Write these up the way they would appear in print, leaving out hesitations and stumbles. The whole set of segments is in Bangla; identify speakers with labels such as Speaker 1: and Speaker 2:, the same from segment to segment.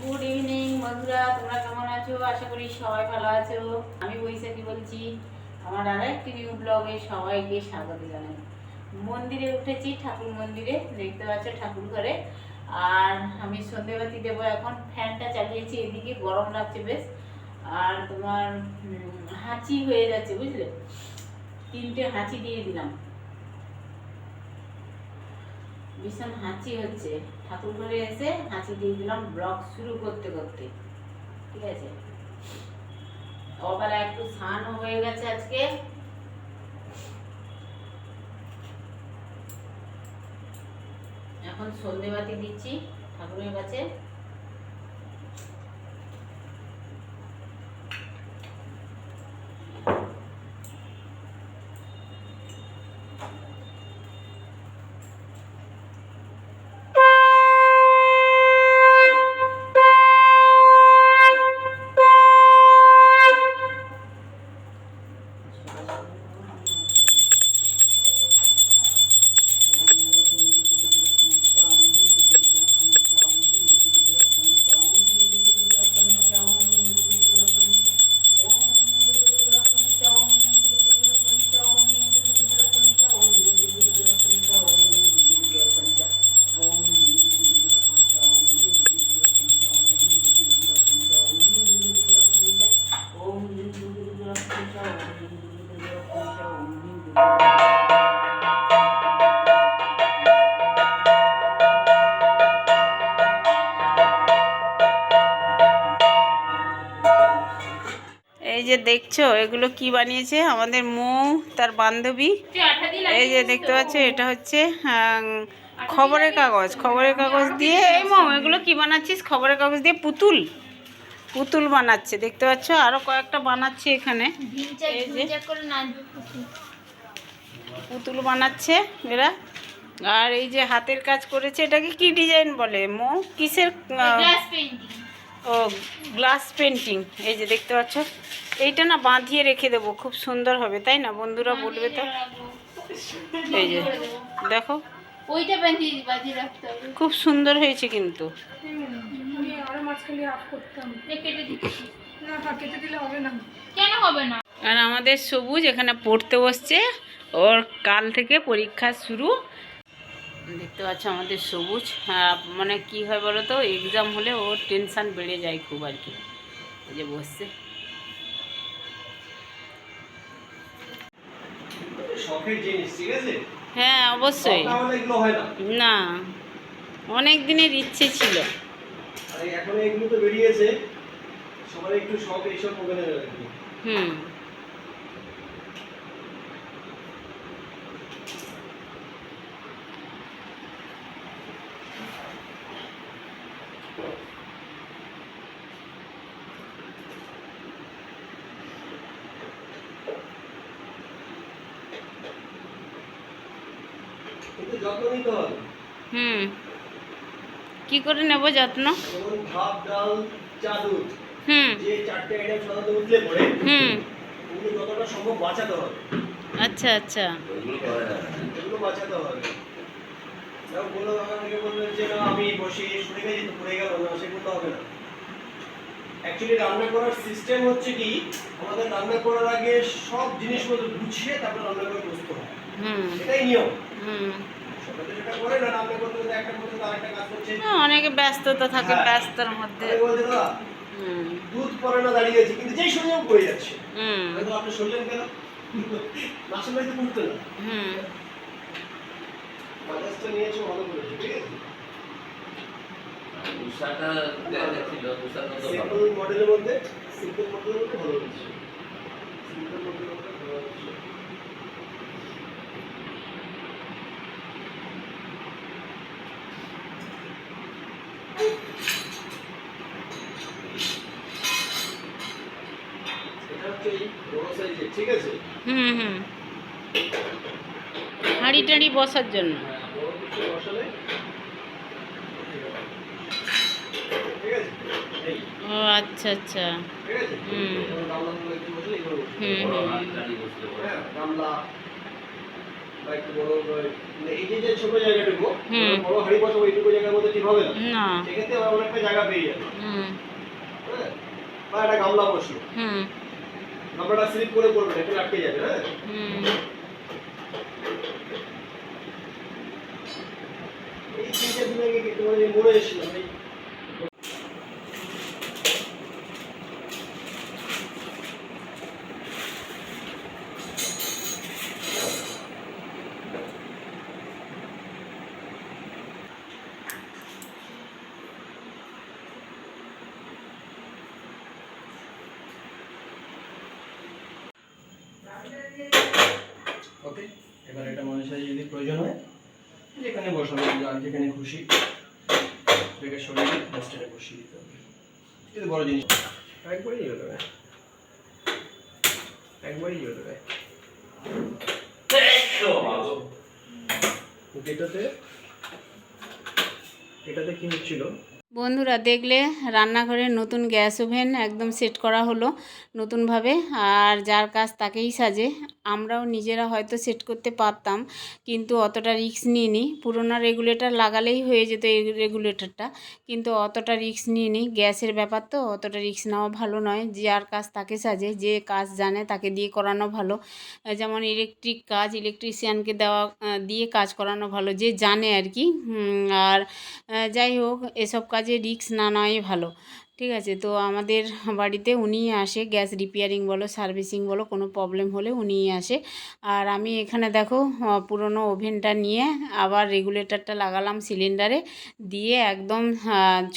Speaker 1: গুড ইভিনিং বন্ধুরা, তোমরা কেমন আছো? আশা করি সবাই ভালো আছো। আমি বৈশাখী বলছি। আমার আরেকটি নিউ ব্লগে সবাইকে স্বাগত জানাই। মন্দিরে উঠেছি, ঠাকুর মন্দিরে, দেখতে পাচ্ছ ঠাকুর ঘরে। আর আমি সন্ধেবাতি দেবো এখন। ফ্যানটা চালিয়েছি, এদিকে গরম লাগছে বেশ। আর তোমার হাঁচি হয়ে যাচ্ছে, বুঝলে? 3টে হাঁচি দিয়ে দিলাম, ভীষণ হাঁচি হচ্ছে। ঠাকুর ঘরে এসে হাঁচি দিয়ে দিলাম ব্লগ শুরু করতে করতে। ঠিক আছে, সকালে একটু স্নানও হয়ে গেছে আজকে। এখন সন্ধেবাতি দিচ্ছি ঠাকুরের কাছে। এই যে দেখছো, এগুলো কি বানিয়েছে আমাদের মৌ, তার বান্ধবী। এই যে দেখতে পাচ্ছ, এটা হচ্ছে খবরের কাগজ। খবরের কাগজ দিয়ে, এই মৌ, এগুলো কি বানাচ্ছিস? খবরের কাগজ দিয়ে পুতুল পুতুল বানাচ্ছে, দেখতে পাচ্ছ। আরো কয়েকটা বানাচ্ছে এখানে। এই যে পুতুল বানাচ্ছে এরা। আর এই যে হাতের কাজ করেছে, এটাকে কি ডিজাইন বলে মৌ? কিসের? ও, গ্লাস পেন্টিং। এই যে দেখতে পাচ্ছ, এইটা না বাঁধিয়ে রেখে দেবো, খুব সুন্দর হবে, তাই না? বন্ধুরা বলবে তো। এই যে দেখো, ওইটা বাঁধিয়ে রাখতে হবে, খুব সুন্দর হয়েছে কিন্তু। কেন হবে না? আর আমাদের সবুজ এখানে পড়তে বসছে, ওর কাল থেকে পরীক্ষা শুরু। দেখতে পাচ্ছ আমাদের সবুজ। মানে কি হয় বলো তো, এক্সাম হলে ওর টেনশান বেড়ে যায় খুব আর কি। এই যে বসছে। হ্যাঁ অবশ্যই। না, অনেক দিনের ইচ্ছে ছিল।
Speaker 2: এখন এগুলো তো বেরিয়েছে, সবাই একটু শখ এইসব মোবাইলে রাখবে। কিন্তু যত্ন নিতে হবে।
Speaker 1: কি করে নেব যত্ন?
Speaker 2: যেমন ভাত, ডাল, চা, দুধ, যে 4টে আইটেম সাধারণত উঠলে পড়ে, ওগুলো যতটা সম্ভব বাঁচাতে হবে।
Speaker 1: আচ্ছা আচ্ছা,
Speaker 2: ওগুলো বাঁচাতে হবে। যেমন কোনো আমাকে বললেন যে না আমি বসে শুনে গেছি তো পড়ে গেল, না সেগুলো হবে না। অ্যাকচুয়ালি রান্না করার সিস্টেম হচ্ছে কি, আমাদের রান্না করার আগে সব জিনিসগুলো গুছিয়ে তারপর রান্না করে বসতে হয়। এটাই নিয়ম। সবাই তো সেটা করে না, রান্না করতে করতে একটা করতে আরেকটা কাজ করছে।
Speaker 1: অনেকে ব্যস্ততা থাকে, ব্যস্ততার মধ্যে
Speaker 2: বলতে দাদা দুধ পরে না দাঁড়িয়েছে, কিন্তু যেই সময় পড়ে যাচ্ছে। হয়তো আপনি শুনলেন কেন? না শুনলে তো পড়তে না। বাজাজটা নিয়েছো ভালো করেছো, ঠিক আছে। উষাটা ছিল, উষাটা তো সিম্পল মডেলের মধ্যে, সিম্পল মডেলের মধ্যে ভালো হয়েছে। সিম্পল মডেলের মধ্যে ভালো হয়েছে। এটা হচ্ছে ঠিক আছে?
Speaker 1: হুম হুম, হাঁড়ি টাড়ি বসার জন্য।
Speaker 2: হ্যাঁ, বড় কিছু বসালে ঠিক আছে? এই,
Speaker 1: ও আচ্ছা আচ্ছা।
Speaker 2: ঠিক আছে?
Speaker 1: হুম
Speaker 2: এবার গামলা টামলা কিছু বসলে এগুলো বসতে
Speaker 1: হুম
Speaker 2: পারবে।
Speaker 1: হুম
Speaker 2: হ্যাঁ, গামলা বা একটু বড় মানে এই যে ছোট জায়গাটুকু,
Speaker 1: হুম।
Speaker 2: বড় হাঁড়ি বসাবো এইটুকু জায়গার মধ্যে ঠিক হবে না।
Speaker 1: না।
Speaker 2: সেক্ষেত্রে আবার অনেকটা জায়গা পেয়ে যাবে।
Speaker 1: হুম
Speaker 2: হ্যাঁ? বা একটা গামলা বসলো।
Speaker 1: হুম
Speaker 2: গামলাটা স্লিপ করে পড়বে না, একটু আটকে যাবে, হ্যাঁ?
Speaker 1: হুম।
Speaker 2: এই ৩-৪ দিন আগে তোমার মোড়ে এসেছিলাম এই ওকে। এবার এটা মনের সাথে যদি প্রয়োজন হয় যেখানে বসাবো, যার যেখানে খুশি এটাকে সরিয়ে ডাস্টারে বসিয়ে দিতে হবে। এটা বড় জিনিস, একবারই হয়ে যাবে, একবারই হয়ে যাবে। এটাতে এটাতে কি হচ্ছিল,
Speaker 1: বন্ধুরা দেখলে রান্নাঘরে নতুন গ্যাস ওভেন একদম সেট করা হলো নতুনভাবে, আর যার কাজ তাকেই সাজে। আমরাও নিজেরা হয়তো সেট করতে পারতাম, কিন্তু অতটা রিস্ক নিইনি। পুরোনো রেগুলেটর লাগালেই হয়ে যেত এই রেগুলেটরটা, কিন্তু অতটা রিস্ক নিইনি। গ্যাসের ব্যাপার তো অতটা রিস্ক নেওয়া ভালো নয়। যার কাজ তাকে সাজে, যে কাজ জানে তাকে দিয়ে করানো ভালো। যেমন ইলেকট্রিক কাজ ইলেকট্রিশিয়ানকে দিয়ে কাজ করানো ভালো, যে জানে আর কি। আর যাই হোক, এসব কাজে রিস্ক না নেওয়াই ভালো। ঠিক আছে, তো আমাদের বাড়িতে উনিই আসে, গ্যাস রিপেয়ারিং বলো সার্ভিসিং বলো, কোনো প্রবলেম হলে উনিই আসে। আর আমি এখানে দেখো পুরনো ওভেনটা নিয়ে আবার রেগুলেটরটা লাগালাম সিলিন্ডারে, দিয়ে একদম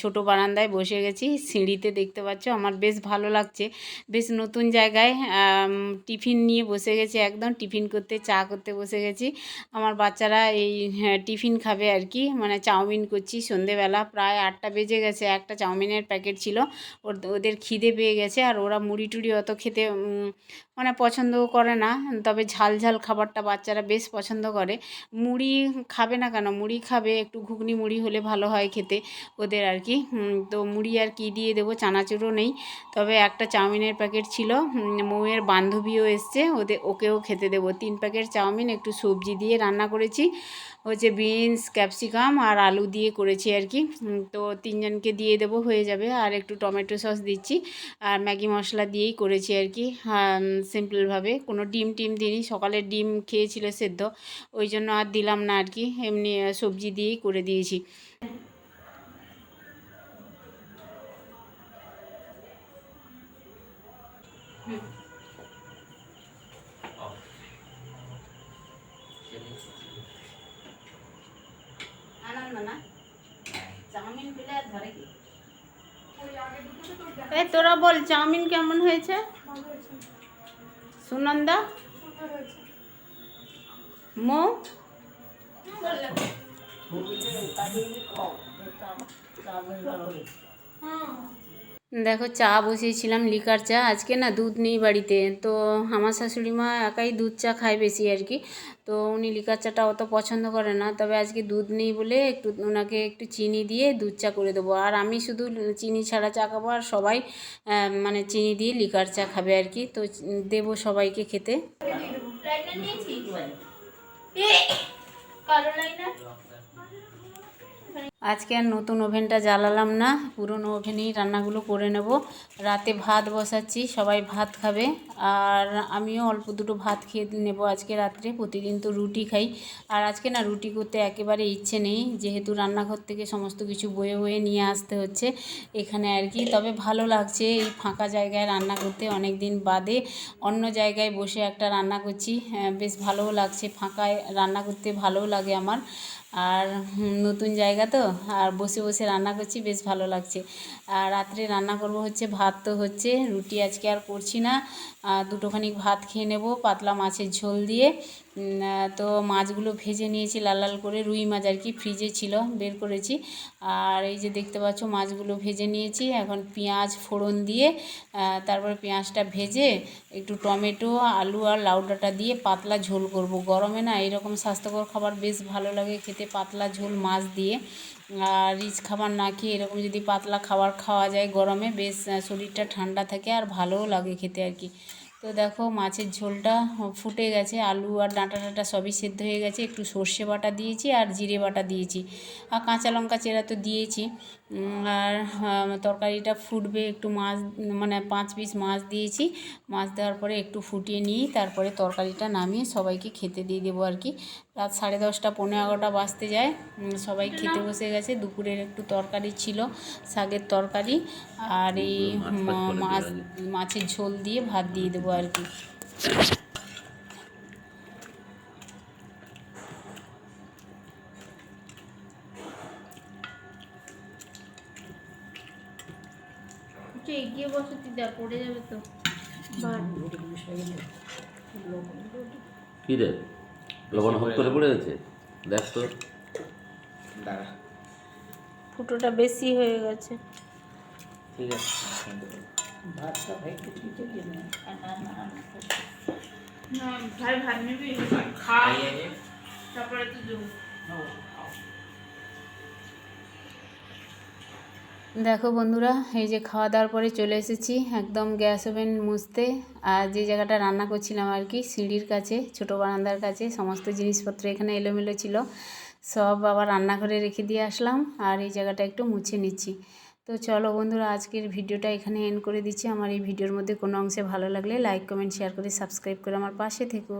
Speaker 1: ছোট বারান্দায় বসে গেছি। সিঁড়িতে দেখতে পাচ্ছ, আমার বেশ ভালো লাগছে। বেশ নতুন জায়গায় টিফিন নিয়ে বসে গেছি, একদম টিফিন করতে, চা করতে বসে গেছি। আমার বাচ্চারা এই টিফিন খাবে আর কি, মানে চাউমিন করছি সন্ধেবেলা, প্রায় 8টা বেজে গেছে। একটা চাউমিনের প্যাকেট ছিল, ওদের খিদে পেয়ে গেছে। আর ওরা মুড়ি টুড়ি অত খেতে মানে পছন্দও করে না, তবে ঝাল ঝাল খাবারটা বাচ্চারা বেশ পছন্দ করে। মুড়ি খাবে না কেন, মুড়ি খাবে, একটু ঘুগনি মুড়ি হলে ভালো হয় খেতে ওদের আর কি। তো মুড়ি আর কি দিয়ে দেবো, চানাচুরও নেই। তবে একটা চাউমিনের প্যাকেট ছিল, মৌয়ের বান্ধবীও এসছে, ওকেও খেতে দেবো। 3 প্যাকেট চাউমিন একটু সবজি দিয়ে রান্না করেছি, হচ্ছে বিনস ক্যাপসিকাম আর আলু দিয়ে করেছি আর কি। তো 3 জনকে দিয়ে দেবো, হয়ে যাবে। আর একটু টমেটো সস দিচ্ছি, আর ম্যাগি মশলা দিয়েই করেছি আর কি। সিম্পলভাবে, কোনো ডিম টিম দিইনি, সকালে ডিম খেয়েছিল সেদ্ধ, ওই জন্য আর দিলাম না আর কি, এমনি সবজি দিয়েই করে দিয়েছি। আনন্দ না চাউমিন পেলে আর ধরে কি। এ তোরা বল, চাউমিন কেমন হয়েছে? সুনন্দা, মো দেখো, চা বসিয়েছিলাম, লিকার চা। আজকে না দুধ নেই বাড়িতে, তো আমার শাশুড়ি মা একাই দুধ চা খায় বেশি আর কি। তো উনি লিকার চাটা অত পছন্দ করে না, তবে আজকে দুধ নেই বলে একটু ওনাকে একটু চিনি দিয়ে দুধ চা করে দেবো। আর আমি শুধু চিনি ছাড়া চা খাবো, আর সবাই মানে চিনি দিয়ে লিকার চা খাবে আর কি। তো দেবো সবাইকে খেতে। আজকে আর নতুন ওভেনটা জ্বালালাম না, পুরনো ওভেনেই রান্নাগুলো করে নেব। রাতে ভাত বসাচ্ছি, সবাই ভাত খাবে, আর আমিও অল্প দুটো ভাত খেয়ে নেব আজকে রাত্রে। প্রতিদিন তো রুটি খাই, আর আজকে না রুটি করতে একেবারে ইচ্ছে নেই, যেহেতু রান্নাঘর থেকে সমস্ত কিছু বয়ে বয়ে নিয়ে আসতে হচ্ছে এখানে আর কি। তবে ভালো লাগছে এই ফাঁকা জায়গায় রান্না করতে, অনেক দিন বাদে অন্য জায়গায় বসে একটা রান্না করছি, বেশ ভালোও লাগছে। ফাঁকায় রান্না করতে ভালোও লাগে আমার, আর নতুন জায়গা তো, আর বসে বসে রান্না করছি, বেশ ভালো লাগছে। আর রাত্রে রান্না করব হচ্ছে ভাত, তো হচ্ছে রুটি আজকে আর করছি না, দুটোখানি ভাত খেয়ে নেব পাতলা মাছের ঝোল দিয়ে। তো মাছগুলো ভেজে নিয়েছি লাল লাল করে, রুই মাছ আর কি, ফ্রিজে ছিল বের করেছি। আর এই যে দেখতে পাচ্ছ মাছগুলো ভেজে নিয়েছি। এখন পেঁয়াজ ফোড়ন দিয়ে তারপরে পেঁয়াজটা ভেজে একটু টমেটো, আলু আর লাউ ডাঁটা দিয়ে পাতলা ঝোল করব। গরমে না এরকম স্বাস্থ্যকর খাবার বেশ ভালো লাগে খেতে, পাতলা ঝোল মাছ দিয়ে। আর রিচ খাবার না খেয়ে এরকম যদি পাতলা খাবার খাওয়া যায় গরমে, বেশ শরীরটা ঠান্ডা থাকে আর ভালোও লাগে খেতে আর কি। তো দেখো মাছের ঝোলটা ফুটে গেছে, আলু আর ডাঁটা টাটা সবই সেদ্ধ হয়ে গেছে। একটু সর্ষে বাটা দিয়েছি আর জিরে বাটা দিয়েছি, আর কাঁচা লঙ্কা চেরা তো দিয়েছি। আর তরকারিটা ফুটবে, একটু মাছ মানে 5 পিস মাছ দিয়েছি। মাছ দেওয়ার পরে একটু ফুটিয়ে নিয়ে তারপরে তরকারিটা নামিয়ে সবাইকে খেতে দিয়ে দেবো আর কি। রাত 10:30 পৌনে 11টা বাজতে যায়, সবাই খেতে বসে গেছে। দুপুরের একটু তরকারি ছিল, শাকের তরকারি, আর এই মাছের ঝোল দিয়ে ভাত দিয়ে দেবো আর কি। এগিয়ে বসো দিদা, পড়ে যাবে তো।
Speaker 3: কি রে, লবণ হট করে পড়ে গেছে, দেখ তো।
Speaker 2: দাঁড়া,
Speaker 1: ফুটোটা বেশি হয়ে গেছে।
Speaker 2: ঠিক আছে।
Speaker 1: ভাতটা ভাই কিছু দিয়ে না, ভাই ভাত নিবি, খা, তারপরে তো দেবো। দেখো বন্ধুরা, এই যে খাওয়া দাওয়ার পরে চলে এসেছি একদম গ্যাস ওভেন মুছতে। আর যে জায়গাটা রান্না করছিলাম আর কি, সিঁড়ির কাছে, ছোটো বারান্দার কাছে, সমস্ত জিনিসপত্র এখানে এলোমেলো ছিল, সব আবার রান্নাঘরে রেখে দিয়ে আসলাম। আর এই জায়গাটা একটু মুছে নিচ্ছি। তো চলো বন্ধুরা, আজকের ভিডিওটা এখানে এন্ড করে দিচ্ছি। আমার এই ভিডিওর মধ্যে কোনো অংশে ভালো লাগলে লাইক কমেন্ট শেয়ার করে সাবস্ক্রাইব করে আমার পাশে থেকো।